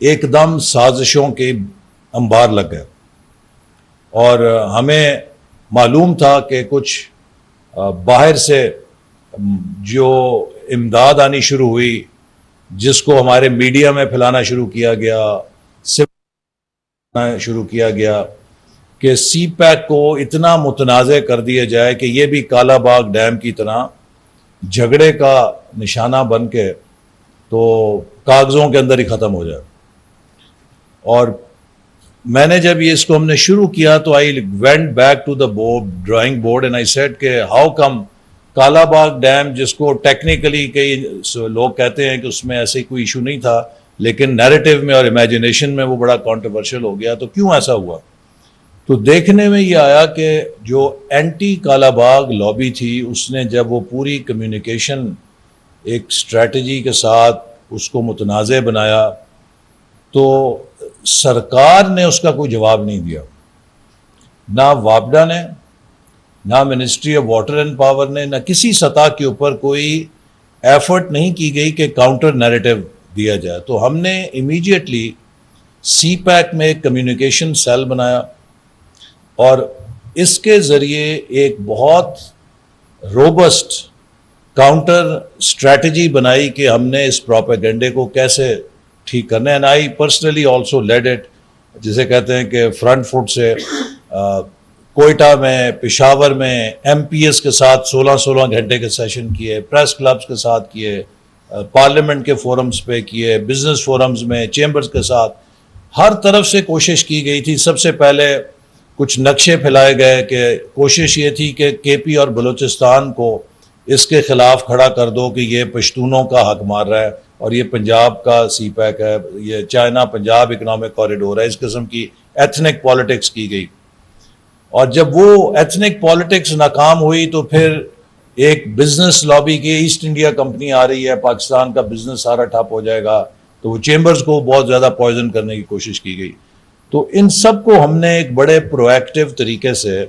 ایک دم سازشوں کے انبار لگ گئے، اور ہمیں معلوم تھا کہ کچھ باہر سے جو امداد آنی شروع ہوئی، جس کو ہمارے میڈیا میں پھیلانا شروع کیا گیا، شروع کیا گیا کہ سی پیک کو اتنا متنازع کر دیا جائے کہ یہ بھی کالا باغ ڈیم کی طرح جھگڑے کا نشانہ بن کے تو کاغذوں کے اندر ہی ختم ہو جائے۔ اور میں نے جب اس کو ہم نے شروع کیا تو I went back to the drawing board and I said کہ how come Kala Bagh dam, جس کو ٹیکنیکلی کئی لوگ کہتے ہیں کہ اس میں ایسے کوئی ایشو نہیں تھا، لیکن نیریٹو میں اور امیجنیشن میں وہ بڑا کانٹروورشل ہو گیا، تو کیوں ایسا ہوا؟ تو دیکھنے میں یہ آیا کہ جو اینٹی کالا باغ لابی تھی، اس نے جب وہ پوری کمیونیکیشن ایک اسٹریٹجی کے ساتھ اس کو متنازع بنایا، تو سرکار نے اس کا کوئی جواب نہیں دیا، نہ وابڈا نے، نہ ministry of water and power نے، نہ کسی سطح کے اوپر کوئی ایفرٹ نہیں کی گئی کہ کاؤنٹر نیریٹو دیا جائے۔ تو ہم نے امیڈیٹلی سی پیک میں ایک کمیونیکیشن سیل بنایا، اور اس کے ذریعے ایک بہت روبسٹ کاؤنٹر اسٹریٹجی بنائی کہ ہم نے اس پروپیگنڈے کو کیسے ٹھیک کرنا ہے۔ And I personally also lead it, جسے کہتے ہیں کہ فرنٹ فٹ سے کوئٹہ میں، پشاور میں ایم پی ایس کے ساتھ 16 گھنٹے کے سیشن کیے، پریس کلبز کے ساتھ کیے، پارلیمنٹ کے فورمز پہ کیے، بزنس فورمز میں، چیمبرز کے ساتھ، ہر طرف سے کوشش کی گئی تھی۔ سب سے پہلے کچھ نقشے پھیلائے گئے کہ کوشش یہ تھی کہ کے پی اور بلوچستان کو اس کے خلاف کھڑا کر دو کہ یہ پشتونوں کا حق مار رہا ہے، اور یہ پنجاب کا سی پیک ہے، یہ چائنا پنجاب اکنامک کوریڈور ہے، اس قسم کی ایتھنک پالیٹکس کی گئی۔ اور جب وہ ایتھنک پالیٹکس ناکام ہوئی تو پھر ایک بزنس لابی کی ایسٹ انڈیا کمپنی آ رہی ہے، پاکستان کا بزنس سارا ٹھپ ہو جائے گا، تو وہ چیمبرز کو بہت زیادہ پوائزن کرنے کی کوشش کی گئی۔ تو ان سب کو ہم نے ایک بڑے پرو ایکٹیو طریقے سے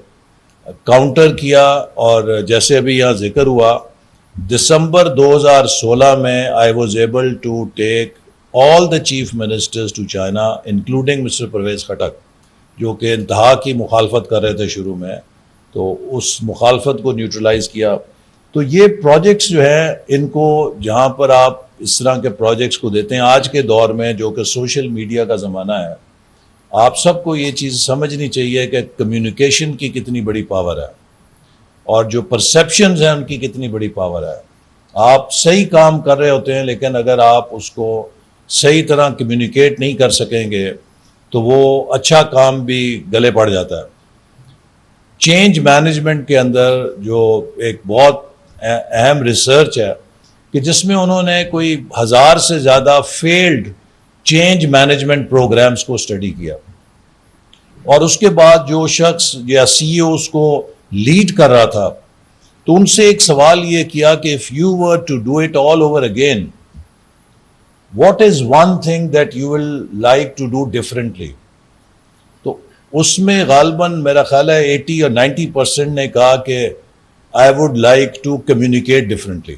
کاؤنٹر کیا، اور جیسے ابھی یہاں ذکر ہوا، دسمبر 2016 میں I was able to take all the chief ministers to China including mister Pervez Khattak, جو کہ انتہا کی مخالفت کر رہے تھے شروع میں، تو اس مخالفت کو نیوٹرلائز کیا۔ تو یہ پروجیکٹس جو ہیں، ان کو جہاں پر آپ اس طرح کے پروجیکٹس کو دیتے ہیں آج کے دور میں جو کہ سوشل میڈیا کا زمانہ ہے، آپ سب کو یہ چیز سمجھنی چاہیے کہ کمیونیکیشن کی کتنی بڑی پاور ہے، اور جو پرسیپشنز ہیں ان کی کتنی بڑی پاور ہے۔ آپ صحیح کام کر رہے ہوتے ہیں، لیکن اگر آپ اس کو صحیح طرح کمیونیکیٹ نہیں کر سکیں گے تو وہ اچھا کام بھی گلے پڑ جاتا ہے۔ چینج مینجمنٹ کے اندر جو ایک بہت اہم ریسرچ ہے کہ جس میں انہوں نے کوئی 1000 سے زیادہ فیلڈ چینج مینجمنٹ پروگرامز کو اسٹڈی کیا، اور اس کے بعد جو شخص یا سی ای او اس کو لیڈ کر رہا تھا تو ان سے ایک سوال یہ کیا کہ if you were to do it all over again, what is one thing that you will like to do differently؟ تو اس میں غالباً میرا خیال ہے 80 اور 90% نے کہا کہ I would like to communicate differently.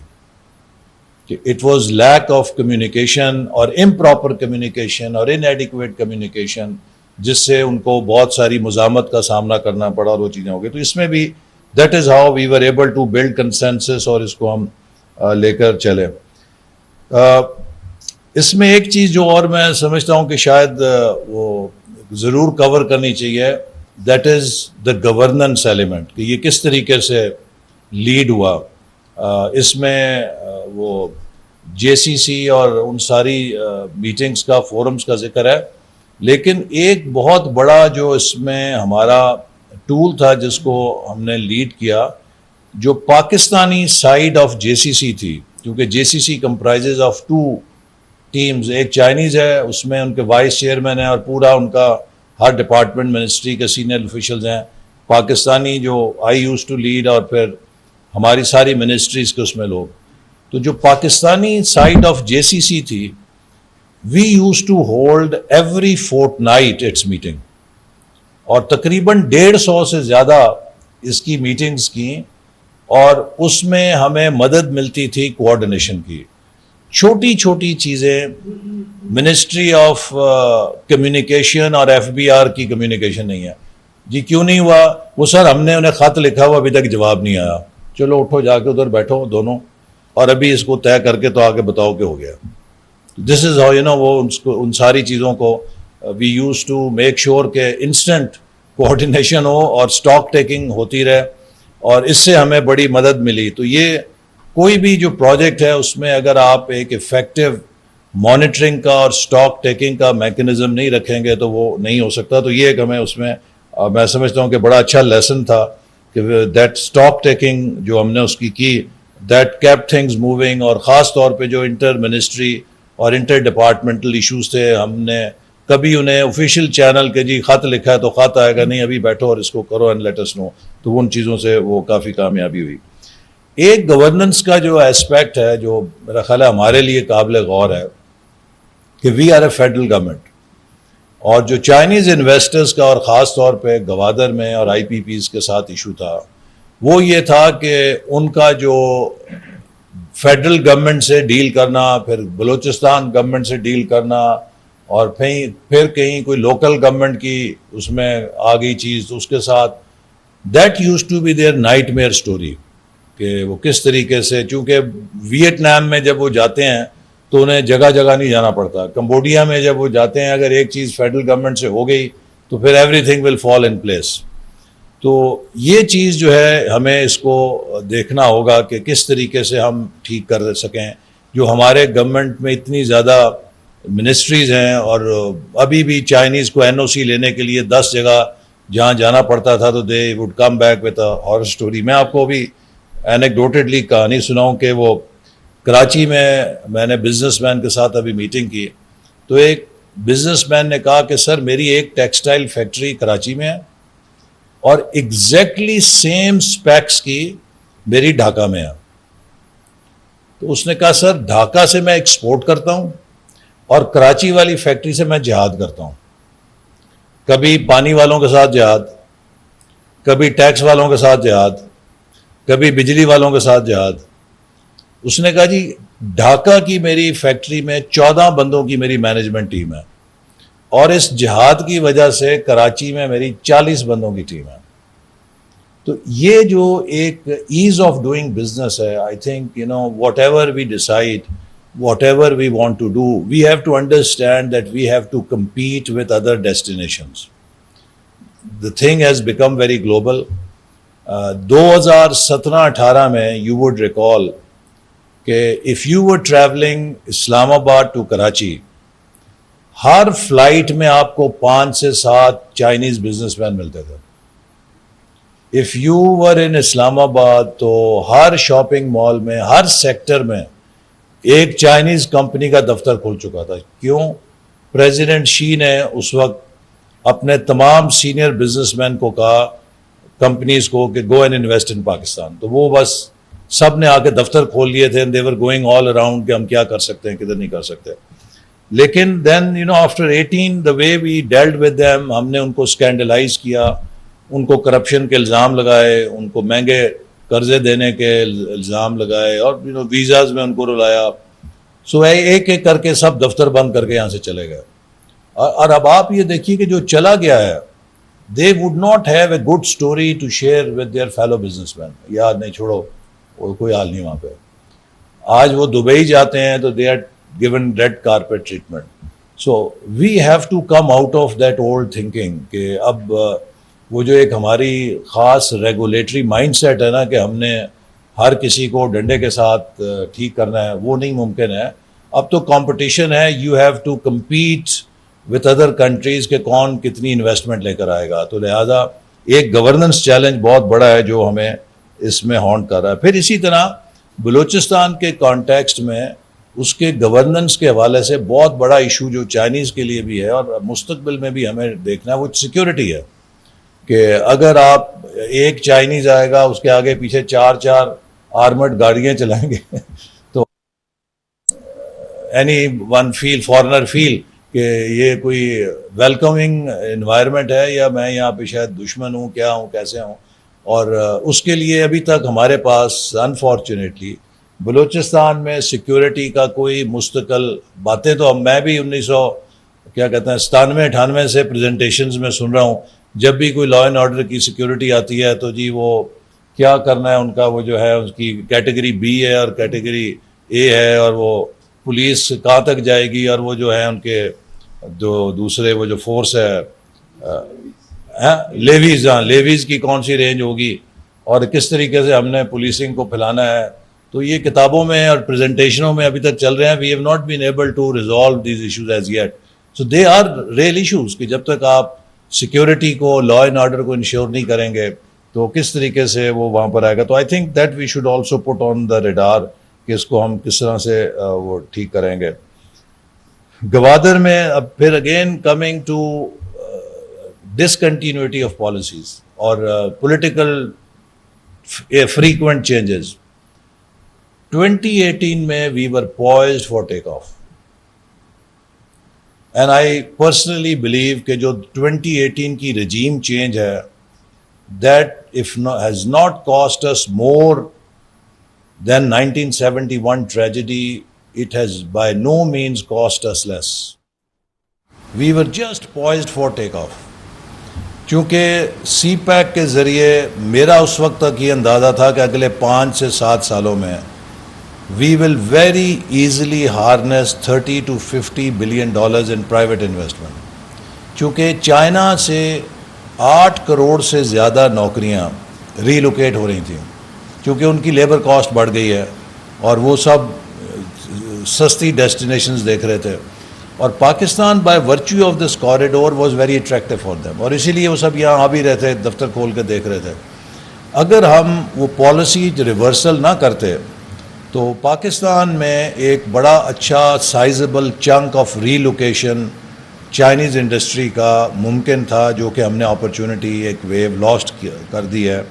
It was lack of communication or improper communication or inadequate communication جس سے ان کو بہت ساری مزاحمت کا سامنا کرنا پڑا، اور وہ چیزیں ہو گئی۔ تو اس میں بھی that is how we were able to build consensus، اور اس کو ہم لے کر چلے۔ اس میں ایک چیز جو اور میں سمجھتا ہوں کہ شاید وہ ضرور کور کرنی چاہیے، that is the governance element، کہ یہ کس طریقے سے لیڈ ہوا۔ اس میں وہ جے سی سی اور ان ساری میٹنگز کا، فورمز کا ذکر ہے، لیکن ایک بہت بڑا جو اس میں ہمارا ٹول تھا جس کو ہم نے لیڈ کیا، جو Pakistani side of J C C تھی، کیونکہ جے سی سی کمپرائزز آف 2 ٹیمز، ایک چائنیز ہے، اس میں ان کے وائس چیئرمین ہیں، اور پورا ان کا ہر ڈپارٹمنٹ منسٹری کے سینئر آفیشلز ہیں، پاکستانی جو آئی یوز ٹو لیڈ، اور پھر ہماری ساری منسٹریز کے اس میں لوگ۔ تو جو Pakistani side of J C C تھی، we use to hold every fortnight its meeting, اور تقریباً 150 سے زیادہ اس کی میٹنگز کی، اور اس میں ہمیں مدد ملتی تھی کوآرڈینیشن کی۔ چھوٹی چھوٹی چیزیں منسٹری آف کمیونیکیشن اور ایف بی آر کی کمیونیکیشن نہیں ہے. جی کیوں نہیں ہوا؟ وہ سر ہم نے انہیں خط لکھا ہوا ابھی تک جواب نہیں آیا. چلو اٹھو جا کے ادھر بیٹھو دونوں اور ابھی اس کو طے کر کے تو آگے بتاؤ کہ ہو گیا. دس از ہاؤ وہ ان ساری چیزوں کو we use to make sure کہ انسٹنٹ کوآرڈینیشن ہو اور اسٹاک ٹیکنگ ہوتی رہے, اور اس سے ہمیں بڑی مدد ملی. تو یہ کوئی بھی جو پروجیکٹ ہے اس میں اگر آپ ایک افیکٹو مانیٹرنگ کا اور اسٹاک ٹیکنگ کا میکنزم نہیں رکھیں گے تو وہ نہیں ہو سکتا. تو یہ ایک ہمیں اس میں میں سمجھتا ہوں کہ بڑا اچھا لیسن تھا کہ دیٹ اسٹاک ٹیکنگ جو ہم نے اس کی دیٹ کیپ تھنگز موونگ. اور خاص طور پہ جو انٹر منسٹری اور انٹر ڈپارٹمنٹل ایشوز تھے, ہم نے کبھی انہیں آفیشیل چینل کے جی خط لکھا ہے تو خط آئے گا, نہیں ابھی بیٹھو اور اس کو کرو اینڈ لیٹ اس نو. تو ان چیزوں سے وہ کافی کامیابی ہوئی. ایک گورننس کا جو ایسپیکٹ ہے جو میرا خیال ہے ہمارے لیے قابل غور ہے کہ we are a federal government, اور جو چائنیز انویسٹرز کا اور خاص طور پہ گوادر میں اور آئی پی پیز کے ساتھ ایشو تھا وہ یہ تھا کہ ان کا جو فیڈرل گورنمنٹ سے ڈیل کرنا, پھر بلوچستان گورنمنٹ سے ڈیل کرنا, اور پھر کہیں کوئی لوکل گورنمنٹ کی اس میں آ گئی چیز, تو اس کے ساتھ that used to be their nightmare story کہ وہ کس طریقے سے, چونکہ ویٹنام میں جب وہ جاتے ہیں تو انہیں جگہ جگہ نہیں جانا پڑتا, کمبوڈیا میں جب وہ جاتے ہیں اگر ایک چیز فیڈرل گورنمنٹ سے ہو گئی تو پھر every thing will fall in place. تو یہ چیز جو ہے ہمیں اس کو دیکھنا ہوگا کہ کس طریقے سے ہم ٹھیک کر سکیں. جو ہمارے گورنمنٹ میں اتنی زیادہ منسٹریز ہیں, اور ابھی بھی چائنیز کو این او سی لینے کے لیے 10 جگہ جہاں جانا پڑتا تھا تو they would come back with a horror story. میں آپ کو ابھی اینیکڈوٹڈلی کہانی سناؤں کہ وہ کراچی میں نے بزنس مین کے ساتھ ابھی میٹنگ کی, تو ایک بزنس مین نے کہا کہ سر میری ایک ٹیکسٹائل فیکٹری کراچی میں ہے اور ایگزیکٹلی سیم اسپیکس کی میری ڈھاکہ میں ہے. تو اس نے کہا سر ڈھاکہ سے میں ایکسپورٹ کرتا ہوں اور کراچی والی فیکٹری سے میں جہاد کرتا ہوں, کبھی پانی والوں کے ساتھ جہاد, کبھی ٹیکس والوں کے ساتھ جہاد, کبھی بجلی والوں کے ساتھ جہاد. اس نے کہا جی ڈھاکہ کی میری فیکٹری میں 14 بندوں کی میری مینجمنٹ ٹیم ہے, اور اس جہاد کی وجہ سے کراچی میں میری 40 بندوں کی ٹیم ہے. تو یہ جو ایک ایز آف ڈوئنگ بزنس ہے, I think whatever we decide, whatever we want to do, we have to understand that we have to compete with other destinations. The thing has become very global. 2017-18 میں you would recall کہ if you were travelling Islamabad to Karachi, Hare flight میں آپ کو 5 سے 7 Chinese business man ملتے تھے. If you ور ان اسلام آباد تو ہر شاپنگ مال میں, ہر سیکٹر میں ایک چائنیز کمپنی کا دفتر کھل چکا تھا. کیوں؟ پریزیڈنٹ شی نے اس وقت اپنے تمام سینئر بزنس مین کو کہا, کمپنیز کو, کہ go and invest in Pakistan. تو وہ بس سب نے آ کے دفتر کھول لیے تھے, they were going all around کہ ہم کیا کر سکتے ہیں, کدھر نہیں کر سکتے. لیکن then after 18 the way we dealt with them, ہم نے ان کو اسکینڈلائز کیا, ان کو کرپشن کے الزام لگائے, ان کو مہنگے قرضے دینے کے الزام لگائے, اور ویزاز میں ان کو رلایا. سو ایک ایک کر کے سب دفتر بند کر کے یہاں سے چلے گئے. اور اب آپ یہ دیکھیے کہ جو چلا گیا ہے, they would not have a good story to share with their fellow businessmen. یار نہیں چھوڑو, کوئی حال نہیں وہاں پہ. آج وہ دبئی جاتے ہیں تو they are given red carpet treatment. So we have to come out of that old thinking کہ اب وہ جو ایک ہماری خاص ریگولیٹری مائنڈ سیٹ ہے نا کہ ہم نے ہر کسی کو ڈنڈے کے ساتھ ٹھیک کرنا ہے, وہ نہیں ممکن ہے. اب تو کمپٹیشن ہے, you have to compete with other countries کہ کون کتنی انویسٹمنٹ لے کر آئے گا. تو لہٰذا ایک گورننس چیلنج بہت بڑا ہے جو ہمیں اس میں ہانٹ کر رہا ہے. پھر اسی طرح بلوچستان کے کانٹیکسٹ میں اس کے گورننس کے حوالے سے بہت بڑا ایشو جو چائنیز کے لیے بھی ہے اور مستقبل میں بھی ہمیں دیکھنا ہے, وہ سیکیورٹی ہے. کہ اگر آپ ایک چائنیز آئے گا, اس کے آگے پیچھے 4 آرمڈ گاڑیاں چلائیں گے تو اینی ون فیل, فارنر فیل کہ یہ کوئی ویلکمنگ انوائرمنٹ ہے یا میں یہاں پہ شاید دشمن ہوں, کیا ہوں, کیسے ہوں. اور اس کے لیے ابھی تک ہمارے پاس انفارچونیٹلی بلوچستان میں سیکیورٹی کا کوئی مستقل باتیں تو میں بھی 97 سے پریزنٹیشنز میں سن رہا ہوں. جب بھی کوئی لا اینڈ آرڈر کی سیکیورٹی آتی ہے تو جی وہ کیا کرنا ہے ان کا, وہ جو ہے اس کی کیٹیگری بی ہے اور کیٹیگری اے ہے, اور وہ پولیس کہاں تک جائے گی, اور وہ جو ہے ان کے جو دوسرے وہ جو فورس ہے لیویز کی کون سی رینج ہوگی, اور کس طریقے سے ہم نے پولیسنگ کو پھیلانا ہے. تو یہ کتابوں میں اور پریزنٹیشنوں میں ابھی تک چل رہے ہیں. We have not been able to resolve these issues as yet. So they are real issues کہ جب تک آپ سیکیورٹی کو, لا اینڈ آرڈر کو انشور نہیں کریں گے تو کس طریقے سے وہ وہاں پر آئے گا. تو I think that we should also put on the radar کہ اس کو ہم کس طرح سے وہ ٹھیک کریں گے. گوادر میں اب پھر again coming to discontinuity of policies اور پولیٹیکل frequent changes. 2018 میں we were poised for take off. And I personally believe کہ جو 2018 کی regime change ہے, that has not cost us more than 1971 tragedy, it has by no means cost us less. We were just poised for take off. چونکہ سی pack کے ذریعے میرا اس وقت تک یہ اندازہ تھا کہ اگلے 5 سے 7 سالوں میں we will very easily harness $30 to $50 billion in private investment. چونکہ چائنا سے 8 کروڑ سے زیادہ نوکریاں ریلوکیٹ ہو رہی تھیں, چونکہ ان کی لیبر کاسٹ بڑھ گئی ہے اور وہ سب سستی ڈیسٹینیشنز دیکھ رہے تھے, اور Pakistan by virtue of this corridor was very attractive for them, اور اسی لیے وہ سب یہاں آ بھی رہے تھے, دفتر کھول کے دیکھ رہے تھے. اگر ہم وہ پالیسی ریورسل نہ کرتے تو پاکستان میں ایک بڑا اچھا sizeable chunk of relocation Chinese industry کا ممکن تھا, جو کہ ہم نے اپرچونٹی ایک ویو لاسٹ کر دی ہے.